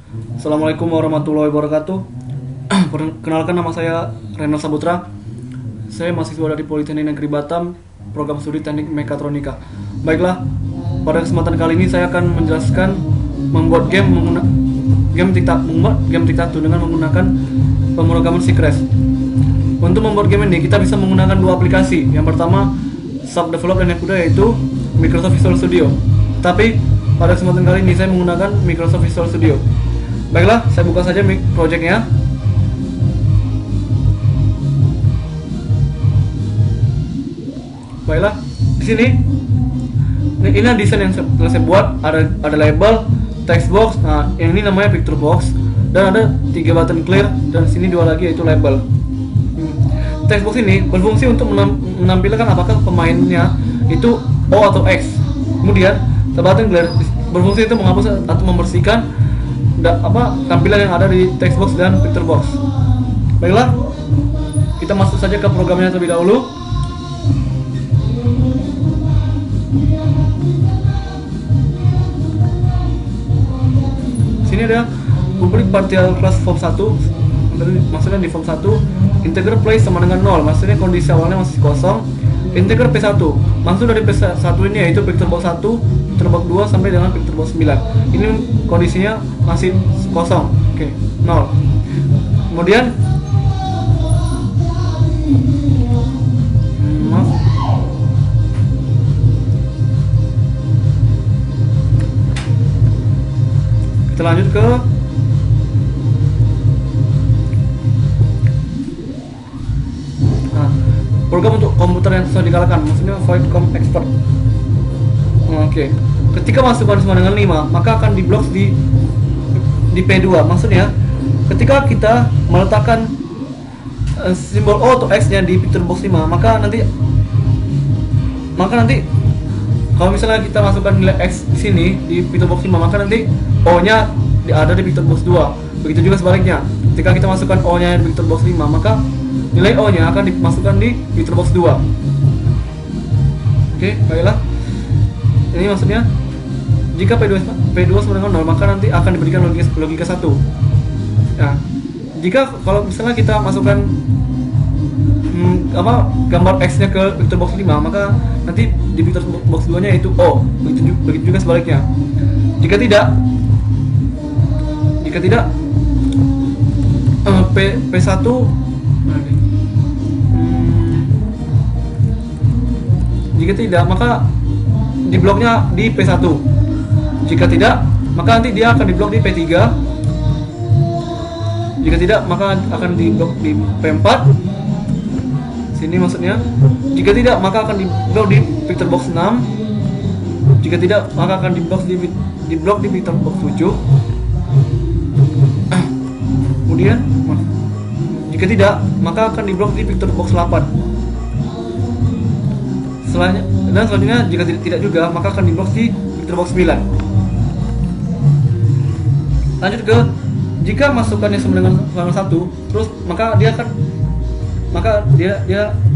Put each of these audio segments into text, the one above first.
Assalamualaikum warahmatullahi wabarakatuh. Perkenalkan, nama saya Renal Saputra. Saya mahasiswa dari Politeknik Negeri Batam, program studi Teknik Mekatronika. Baiklah, pada kesempatan kali ini saya akan menjelaskan membuat game tic-tac-toe dengan menggunakan pemrograman Secrets. Untuk membuat game ini kita bisa menggunakan dua aplikasi. Yang pertama self-develop dan yang kedua yaitu Microsoft Visual Studio. Tapi pada kesempatan kali ini saya menggunakan Microsoft Visual Studio. Baiklah, saya buka saja projectnya. Baiklah, di sini ini desain yang telah saya buat. Ada label, text box. Nah, yang ini namanya picture box, dan ada 3 button clear, dan sini 2 lagi yaitu label. Text box ini berfungsi untuk menampilkan apakah pemainnya itu O atau X. Kemudian button clear berfungsi untuk menghapus atau membersihkan tampilan yang ada di text box dan picture box. Baiklah, kita masuk saja ke programnya terlebih dahulu. Sini ada public partial class form 1, maksudnya di form 1 integer place sama dengan 0, maksudnya kondisi awalnya masih kosong. Integer P1, maksud dari P1 ini yaitu picture box 1, picture box 2 sampai dengan picture box 9. Ini kondisinya masih kosong. Oke, 0. Kemudian kita lanjut ke program untuk komputer yang susah dikalahkan, maksudnya Voidcom Expert. Oke. Ketika masukkan sama dengan 5, maka akan diblok di P2. Maksudnya ketika kita meletakkan simbol O atau X nya di picture box 5, maka nanti kalau misalnya kita masukkan nilai X di sini di picture box 5, maka nanti O nya ada di picture box 2. Begitu juga sebaliknya. Ketika kita masukkan O nya di picture box 5, maka nilai O nya akan dimasukkan di picture box 2. Oke, baiklah. Ini maksudnya jika P2 sama dengan 0, maka nanti akan diberikan logika 1. Nah, jika kalau misalnya kita masukkan gambar X nya ke picture box 5, maka nanti di picture box 2 nya itu O. Begitu juga sebaliknya. Jika tidak P1 jika tidak, maka di bloknya di P1. Jika tidak, maka nanti dia akan diblok di P3. Jika tidak, maka akan diblok di P4. Sini maksudnya. Jika tidak, maka akan diblok di picture box 6. Jika tidak, maka akan diblok di picture box 7. Kemudian, jika tidak, maka akan diblok di picture box 8. Selanjutnya jika tidak juga, maka akan diblok di picture box 9. Lanjut ke jika masukannya sama dengan 1, terus maka dia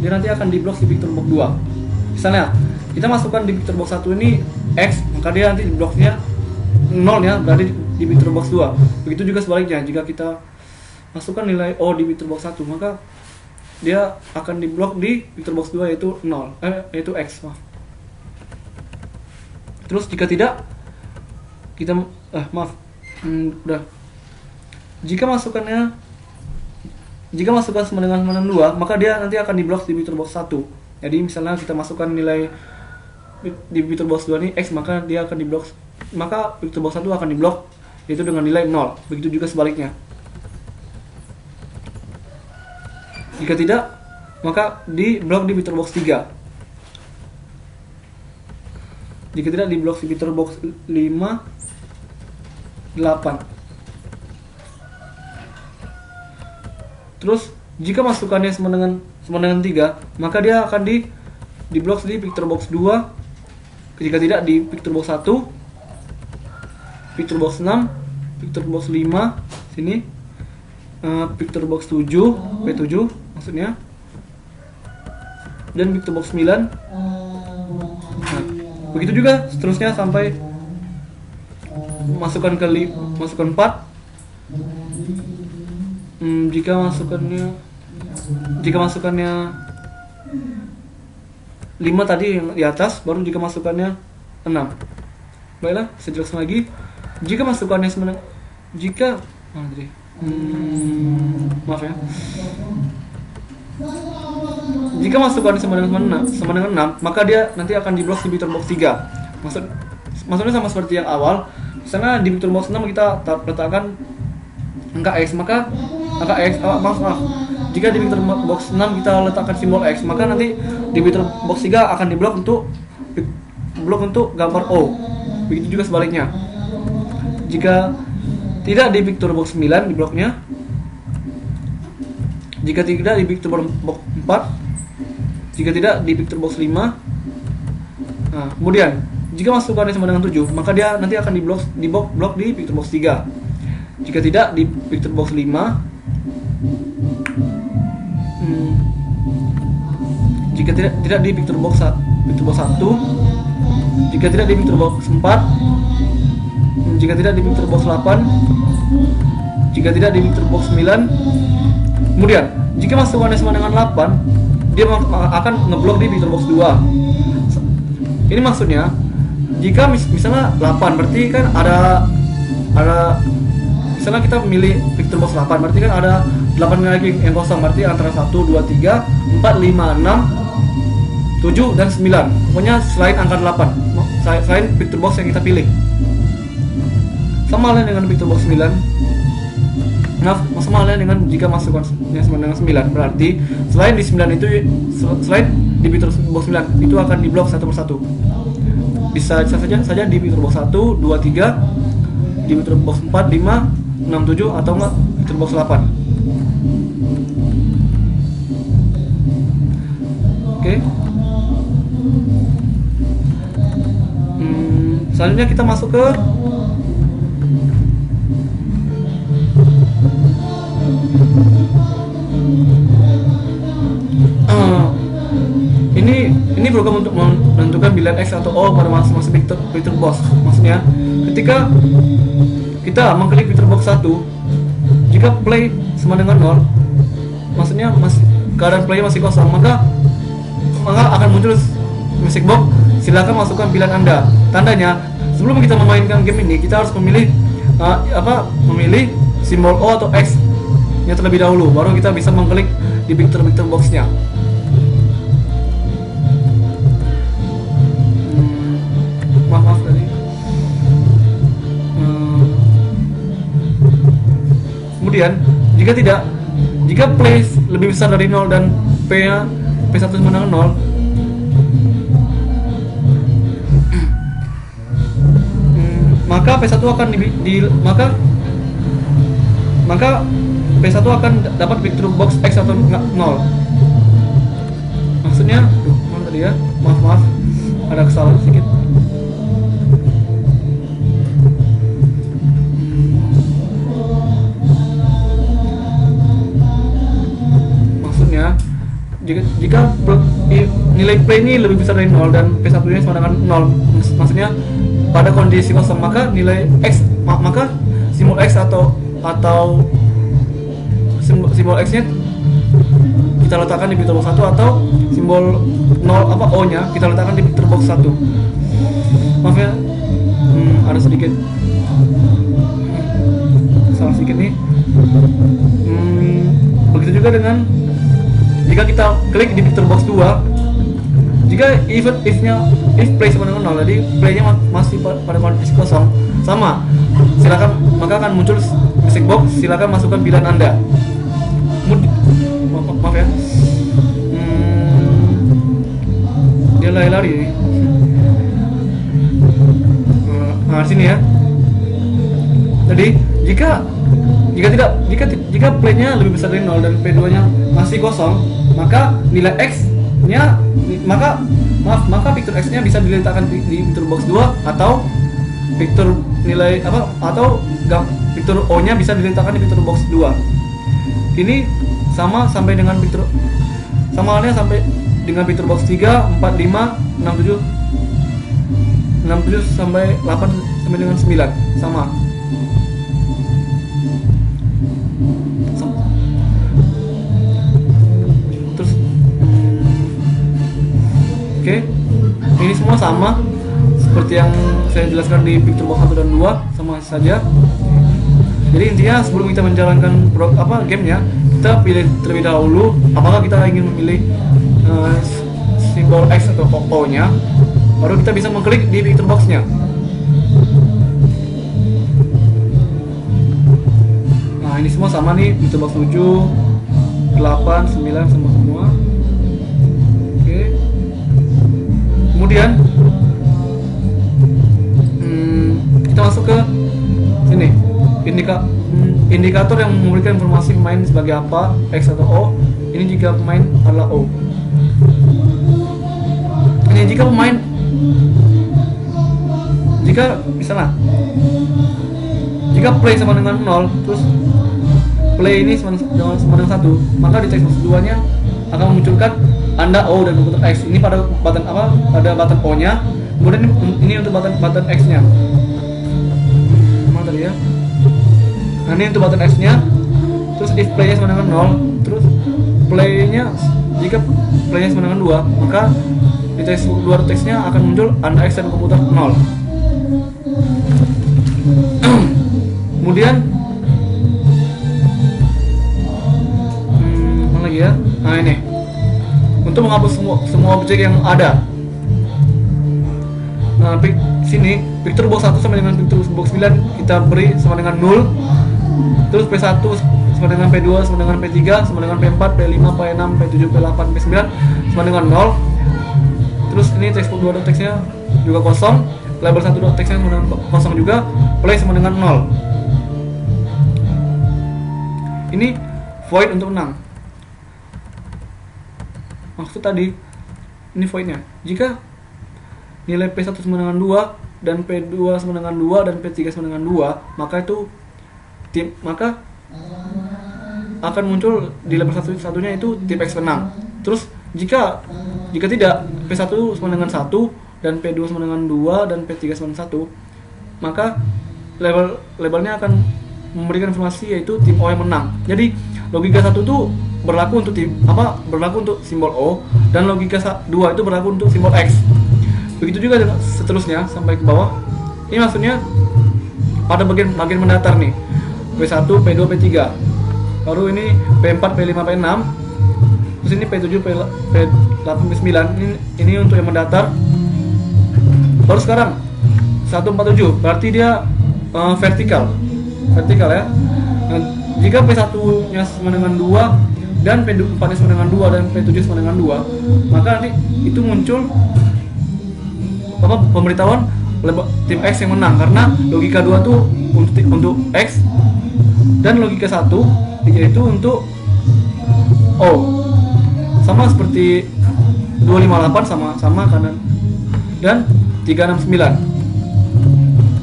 nanti akan diblok di picture box 2. Misalnya kita masukkan di picture box 1 ini X, maka dia nanti dibloknya 0 ya, berarti di picture box 2. Begitu juga sebaliknya, jika kita masukkan nilai O di picture box 1, maka dia akan diblok di picture box 2 yaitu X. Terus jika tidak, jika masukkan sama dengan 2, maka dia nanti akan diblok di picture box 1. Jadi misalnya kita masukkan nilai di picture box 2 ini X, maka dia akan diblok, maka picture box 1 akan diblok yaitu dengan nilai 0. Begitu juga sebaliknya. Jika tidak, maka diblok di picture box 3. Jika tidak, diblok di picture box 5, 8. Terus jika masukannya sama dengan 3, maka dia akan diblok di picture box 2. Jika tidak, di picture box 1, picture box 6, picture box 5 sini, picture box 7, P7 maksudnya, dan picture box 9. Nah, begitu juga seterusnya sampai masukkan 4, Jika masukannya 5 tadi yang di atas, baru jika masukannya 6. Baiklah, saya jelaskan lagi. Jika masukannya maaf ya. Jika masukannya sama dengan 6, maka dia nanti akan diblok di VictorBox 3. Maksudnya sama seperti yang awal. Misalnya di VictorBox 6 kita letakkan angka X, maka angka X, jika di VictorBox 6 kita letakkan simbol X, maka nanti di VictorBox 3 akan diblok untuk gambar O. Begitu juga sebaliknya. Jika tidak di VictorBox 9 di bloknya, jika tidak di VictorBox 4, jika tidak di VictorBox 5. Nah, kemudian jika masukannya sama dengan 7, maka dia nanti akan diblok di VictorBox 3. Jika tidak di VictorBox 5, jika tidak di VictorBox 1, jika tidak di VictorBox 4, jika tidak di VictorBox 8, jika tidak di VictorBox 9. Kemudian jika masukannya sama dengan 8, dia akan ngeblok di VictorBox 2. Ini maksudnya jika misalnya 8, berarti kan ada misalnya kita memilih VictorBox 8, berarti kan ada 8 lagi yang kosong, berarti antara 1, 2, 3, 4, 5, 6, 7, dan 9. Pokoknya selain angka 8, selain VictorBox yang kita pilih. Sama halnya dengan VictorBox 9. Sama halnya dengan jika masukannya sama dengan 9, berarti selain di 9 itu, selain di VictorBox 9 itu akan diblok satu persatu. Bisa saja di VictorBox 1, 2, 3, di VictorBox 4, 5, 6, 7, atau enggak VictorBox 8. Oke. Selanjutnya kita masuk ke ini program untuk menentukan pilihan X atau O pada masing-masing VictorBox. Maksudnya ketika kita mengklik VictorBox 1, jika play sama dengan 0, maksudnya keadaan play masih kosong, maka akan muncul music box, silakan masukkan pilihan Anda. Tandanya sebelum kita memainkan game ini, kita harus memilih simbol O atau X nya terlebih dahulu, baru kita bisa mengklik di VictorBox-nya. Maaf tadi. Kemudian jika play lebih besar dari 0 dan P1 sama dengan 0, maka P1 akan maka P1 akan dapat VictorBox X atau 0. Maksudnya, mana tadi ya? Maaf, ada kesalahan sedikit. Maksudnya, jika nilai play ini lebih besar dari 0 dan P1 ini sama dengan 0, maksudnya pada kondisi kosong, maka nilai X, maka simbol X atau simbol X-nya kita letakkan di VictorBox 1, atau simbol 0 O-nya kita letakkan di VictorBox 1. Maaf ya, ada sedikit salah sedikit nih. Begitu juga dengan jika kita klik di VictorBox 2, jika if play sama dengan 0, jadi play-nya masih pada kondisi kosong, sama, silakan, maka akan muncul music box, silakan masukkan pilihan Anda. Maaf ya, dia lari-lari nih. Nah, sini ya. Jadi jika play-nya lebih besar dari 0 dan P2-nya masih kosong, maka nilai X-nya maka Victor X-nya bisa diletakkan di VictorBox 2, atau Victor O-nya bisa diletakkan di VictorBox 2. Ini sama halnya sampai dengan VictorBox 3, 4, 5, 6, 7 sampai 8 sampai dengan 9 sama. sama seperti yang saya jelaskan di picture box 1 dan 2, sama saja. Jadi intinya sebelum kita menjalankan gamenya, kita pilih terlebih dahulu apakah kita ingin memilih simbol X atau O-nya, baru kita bisa mengklik di picture box-nya. Nah, ini semua sama nih, picture box 7, 8, 9 semua. Oke. Kemudian kita masuk ke sini, indikator yang memberikan informasi pemain sebagai apa, X atau O. Ini jika pemain adalah O. Ini jika pemain, jika misalnya jika play sama dengan 0, terus play ini sama dengan 1, maka di text box 2 nya akan memunculkan Anda O dan komputer X. Ini pada button pada button O nya, kemudian ini untuk button X nya. Mana tadi ya? Nah, ini untuk button X nya. Terus if play nya sama dengan 0, terus play nya, jika play nya sama dengan 2, maka di text luar teksnya akan muncul Anda X dan komputer 0. Kemudian mana lagi ya? Nah, ini untuk menghapus semua objek yang ada. Nah, sini picture box 1 sama dengan picture box 9 kita beri sama dengan 0. Terus P1 sama dengan P2 sama dengan P3 sama dengan P4, P5, P6, P7, P8, P9 sama dengan 0. Terus ini text box 2 teksnya juga kosong, label 1 teksnya sama dengan kosong juga, play sama dengan 0. Ini void untuk menang. Maksud tadi ini voidnya. Jika nilai P1 sama dengan 2 dan P2 sama dengan 2 dan P3 sama dengan 2, maka itu maka akan muncul di label satunya itu tip X menang. Terus jika tidak P1 sama dengan 1 dan P2 sama dengan 2 dan P3 sama dengan 1, maka labelnya akan memberikan informasi yaitu tim O yang menang. Jadi logika 1 itu berlaku untuk berlaku untuk simbol O, dan logika 2 itu berlaku untuk simbol X. Begitu juga seterusnya sampai ke bawah. Ini maksudnya pada bagian mendatar nih, P1, P2, P3. Baru ini P4, P5, P6. Terus ini P7, P8, P9. Ini untuk yang mendatar. Baru sekarang 147 berarti dia vertikal ya. Nah, jika P1 nya sama dengan 2 dan P4 nya sama dengan 2 dan P7 sama dengan 2, maka nanti itu muncul pemberitahuan tim X yang menang, karena logika 2 tuh untuk X dan logika 1 yaitu untuk O. Sama seperti 258 sama kanan dan 369.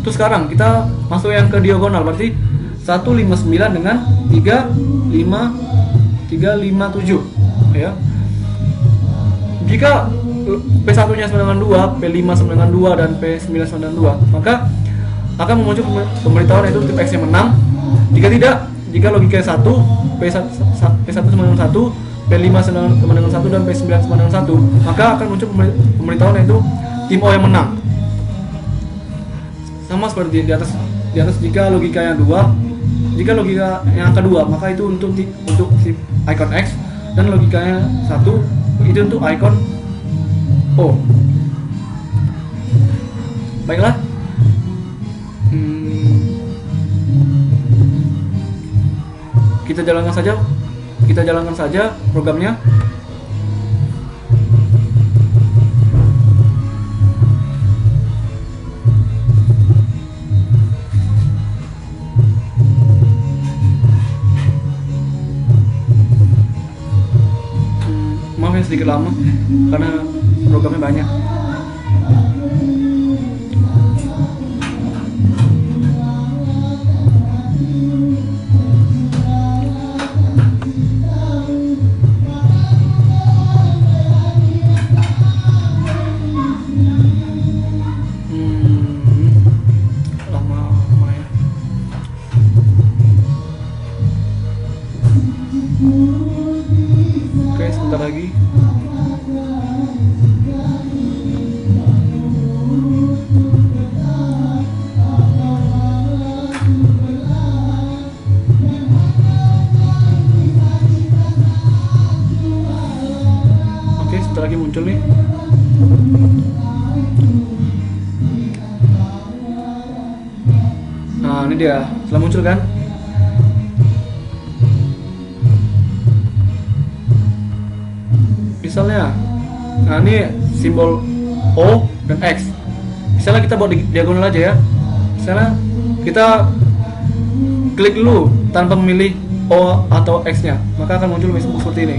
Terus sekarang kita masuk yang ke diagonal, berarti 159 dengan 357 ya. Jika P1 nya sama dengan 2, P5 sama dengan 2 dan P9 sama dengan 2, maka akan muncul pemberitahuan yaitu tip X yang menang. Jika tidak, jika logika 1, P1 sama dengan 1, P5 sama dengan 1 dan P9 sama dengan 1, maka akan muncul pemberitahuan yaitu tim O yang menang. Sama seperti di atas jika logikanya 2, jika logika yang kedua, maka itu untuk si icon X, dan logikanya 1 itu untuk icon O. Baiklah. Kita jalankan saja programnya. Maaf ya sedikit lama karena programnya banyak. Lama ya. Oke, sebentar lagi. dia, setelah muncul kan. Misalnya, nah ini simbol O dan X. Misalnya kita buat diagonal aja ya. Misalnya kita klik dulu tanpa memilih O atau X nya, maka akan muncul Facebook seperti ini.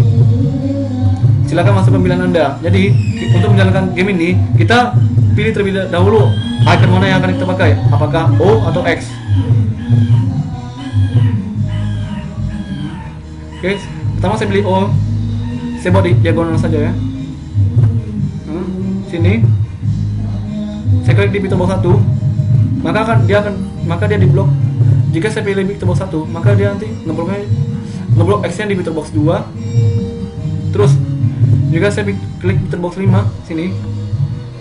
Silakan masuk pemilihan Anda. Jadi untuk menjalankan game ini, kita pilih terlebih dahulu icon mana yang akan kita pakai, apakah O atau X. Oke, pertama saya pilih O. Saya buat di diagonal saja ya. Sini. Saya klik di picture box 1, maka dia diblok. Jika saya pilih picture box 1, maka dia nanti ngeblok X-nya di picture box 2. Terus jika saya klik picture box 5 sini,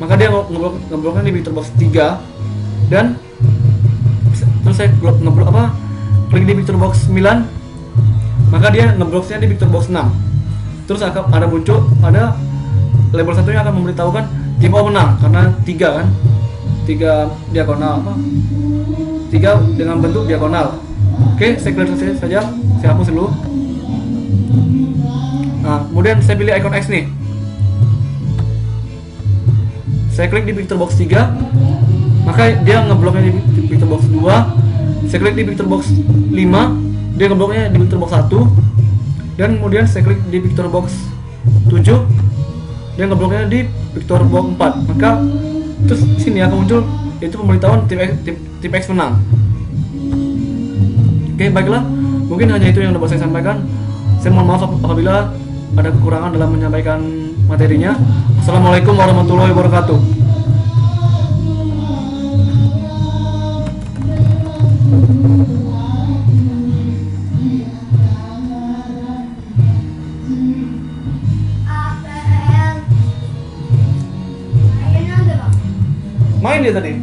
maka dia ngebloknya di picture box 3. Dan terus saya klik di picture box 9, maka dia ngebloknya di picture box 6. Terus akan ada label satunya akan memberitahukan tim O menang karena 3 kan, 3 diagonal 3 dengan bentuk diagonal. Oke, saya clear saja, saya hapus dulu. Nah, kemudian saya pilih icon X nih. Saya klik di picture box 3, maka dia ngebloknya di picture box 2. Saya klik di picture box 5, dia ngebloknya di picture box 1. Dan kemudian saya klik di picture box 7, dia ngebloknya di picture box 4. Maka terus sini akan muncul itu pemberitahuan tim X menang. Oke, baiklah, mungkin hanya itu yang dapat saya sampaikan. Saya mohon maaf apabila ada kekurangan dalam menyampaikan materinya. Assalamualaikum warahmatullahi wabarakatuh. Main dia tadi.